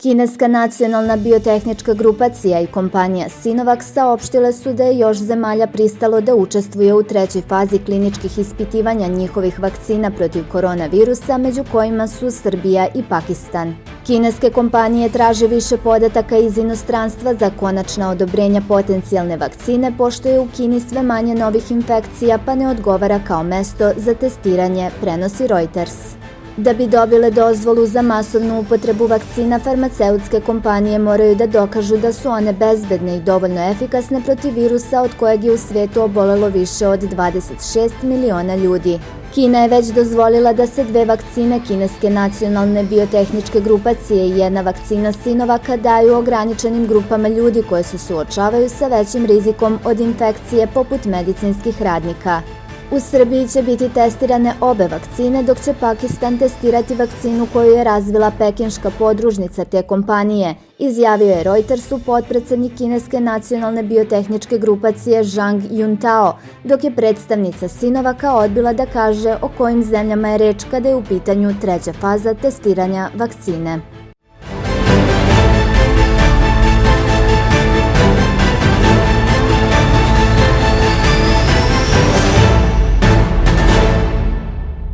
Kineska nacionalna biotehnička grupacija i kompanija Sinovac saopštile su da je još zemalja pristalo da učestvuje u trećoj fazi kliničkih ispitivanja njihovih vakcina protiv koronavirusa, među kojima su Srbija i Pakistan. Kineske kompanije traže više podataka iz inostranstva za konačna odobrenja potencijalne vakcine, pošto je u Kini sve manje novih infekcija pa ne odgovara kao mesto za testiranje, prenosi Reuters. Da bi dobile dozvolu za masovnu upotrebu vakcina, farmaceutske kompanije moraju da dokažu da su one bezbedne i dovoljno efikasne protiv virusa od kojeg je u svetu obolelo više od 26 miliona ljudi. Kina je već dozvolila da se 2 vakcine Kineske nacionalne biotehničke grupacije i 1 vakcina Sinovaka daju ograničenim grupama ljudi koje se suočavaju sa većim rizikom od infekcije, poput medicinskih radnika. U Srbiji će biti testirane obe vakcine, dok će Pakistan testirati vakcinu koju je razvila pekinška podružnica te kompanije, izjavio je Reutersu potpredsednik Kineske nacionalne biotehničke grupacije Zhang Yuntao, dok je predstavnica Sinovaka odbila da kaže o kojim zemljama je reč kada je u pitanju treća faza testiranja vakcine.